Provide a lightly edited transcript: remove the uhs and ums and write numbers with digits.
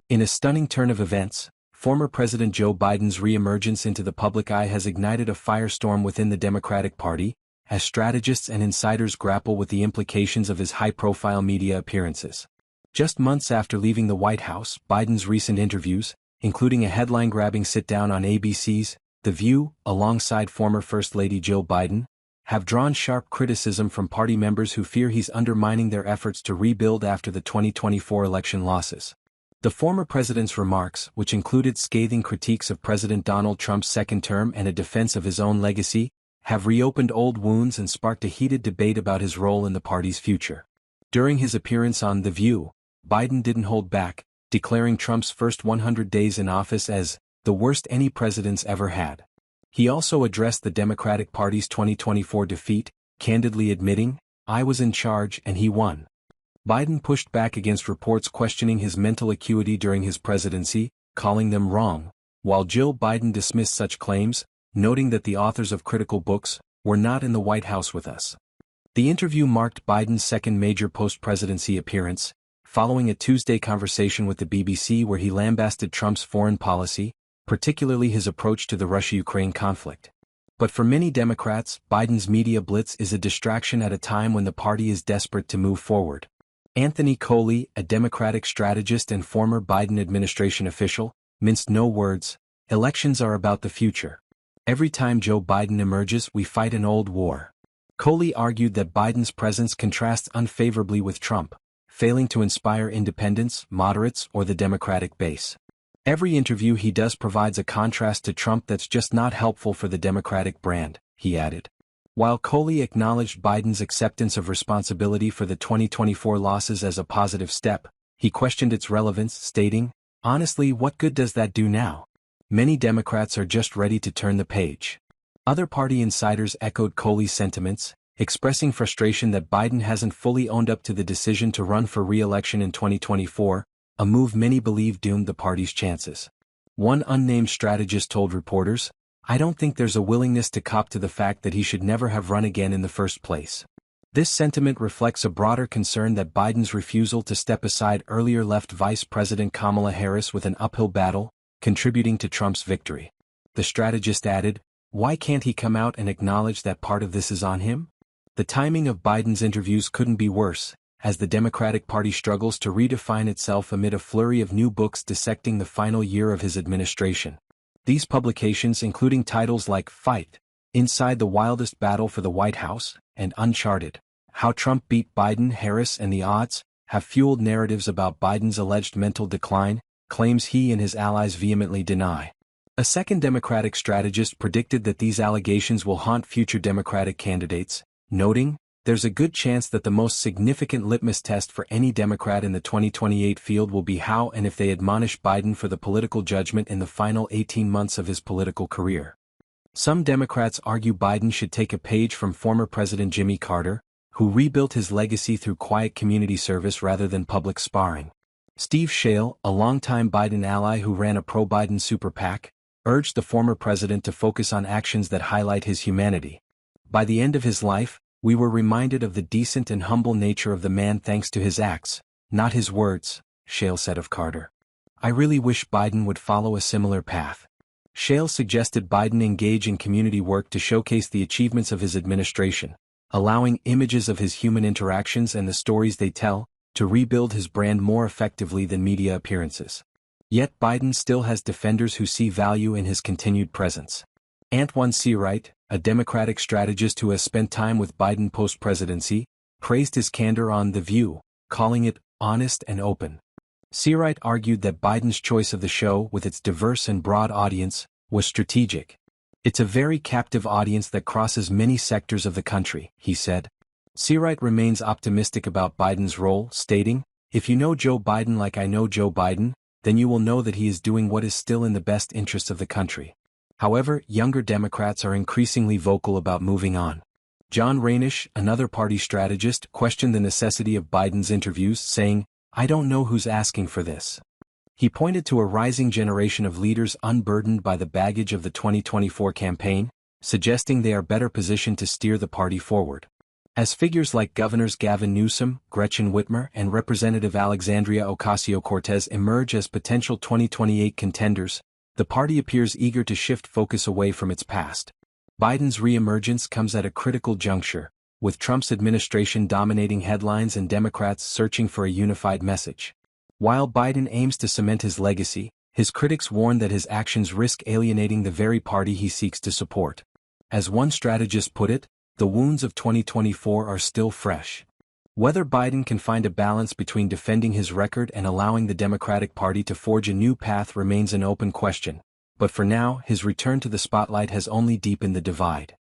In a stunning turn of events, former President Joe Biden's re-emergence into the public eye has ignited a firestorm within the Democratic Party, as strategists and insiders grapple with the implications of his high-profile media appearances. Just months after leaving the White House, Biden's recent interviews, including a headline-grabbing sit-down on ABC's The View, alongside former First Lady Jill Biden, have drawn sharp criticism from party members who fear he's undermining their efforts to rebuild after the 2024 election losses. The former president's remarks, which included scathing critiques of President Donald Trump's second term and a defense of his own legacy, have reopened old wounds and sparked a heated debate about his role in the party's future. During his appearance on The View, Biden didn't hold back, declaring Trump's first 100 days in office as the worst any president's ever had. He also addressed the Democratic Party's 2024 defeat, candidly admitting, "I was in charge and he won." Biden pushed back against reports questioning his mental acuity during his presidency, calling them wrong, while Jill Biden dismissed such claims, noting that the authors of critical books were not in the White House with us. The interview marked Biden's second major post-presidency appearance, following a Tuesday conversation with the BBC where he lambasted Trump's foreign policy, particularly his approach to the Russia-Ukraine conflict. But for many Democrats, Biden's media blitz is a distraction at a time when the party is desperate to move forward. Anthony Coley, a Democratic strategist and former Biden administration official, minced no words. "Elections are about the future. Every time Joe Biden emerges, we fight an old war." Coley argued that Biden's presence contrasts unfavorably with Trump, failing to inspire independents, moderates, or the Democratic base. "Every interview he does provides a contrast to Trump that's just not helpful for the Democratic brand," he added. While Coley acknowledged Biden's acceptance of responsibility for the 2024 losses as a positive step, he questioned its relevance, stating, "Honestly, what good does that do now? Many Democrats are just ready to turn the page." Other party insiders echoed Coley's sentiments, expressing frustration that Biden hasn't fully owned up to the decision to run for re-election in 2024, a move many believe doomed the party's chances. One unnamed strategist told reporters, "I don't think there's a willingness to cop to the fact that he should never have run again in the first place." This sentiment reflects a broader concern that Biden's refusal to step aside earlier left Vice President Kamala Harris with an uphill battle, contributing to Trump's victory. The strategist added, "Why can't he come out and acknowledge that part of this is on him?" The timing of Biden's interviews couldn't be worse, as the Democratic Party struggles to redefine itself amid a flurry of new books dissecting the final year of his administration. These publications, including titles like Fight, Inside the Wildest Battle for the White House, and Uncharted, How Trump Beat Biden, Harris and the Odds, have fueled narratives about Biden's alleged mental decline, claims he and his allies vehemently deny. A second Democratic strategist predicted that these allegations will haunt future Democratic candidates, noting, "There's a good chance that the most significant litmus test for any Democrat in the 2028 field will be how and if they admonish Biden for the political judgment in the final 18 months of his political career." Some Democrats argue Biden should take a page from former President Jimmy Carter, who rebuilt his legacy through quiet community service rather than public sparring. Steve Schale, a longtime Biden ally who ran a pro-Biden super PAC, urged the former president to focus on actions that highlight his humanity. "By the end of his life, we were reminded of the decent and humble nature of the man thanks to his acts, not his words," Schale said of Carter. "I really wish Biden would follow a similar path." Schale suggested Biden engage in community work to showcase the achievements of his administration, allowing images of his human interactions and the stories they tell to rebuild his brand more effectively than media appearances. Yet Biden still has defenders who see value in his continued presence. Antoine Seawright, a Democratic strategist who has spent time with Biden post-presidency, praised his candor on The View, calling it honest and open. Seawright argued that Biden's choice of the show, with its diverse and broad audience, was strategic. "It's a very captive audience that crosses many sectors of the country," he said. Seawright remains optimistic about Biden's role, stating, "If you know Joe Biden like I know Joe Biden, then you will know that he is doing what is still in the best interest of the country." However, younger Democrats are increasingly vocal about moving on. John Rainish, another party strategist, questioned the necessity of Biden's interviews, saying, "I don't know who's asking for this." He pointed to a rising generation of leaders unburdened by the baggage of the 2024 campaign, suggesting they are better positioned to steer the party forward. As figures like Governors Gavin Newsom, Gretchen Whitmer, and Representative Alexandria Ocasio-Cortez emerge as potential 2028 contenders, the party appears eager to shift focus away from its past. Biden's re-emergence comes at a critical juncture, with Trump's administration dominating headlines and Democrats searching for a unified message. While Biden aims to cement his legacy, his critics warn that his actions risk alienating the very party he seeks to support. As one strategist put it, the wounds of 2024 are still fresh. Whether Biden can find a balance between defending his record and allowing the Democratic Party to forge a new path remains an open question, but for now his return to the spotlight has only deepened the divide.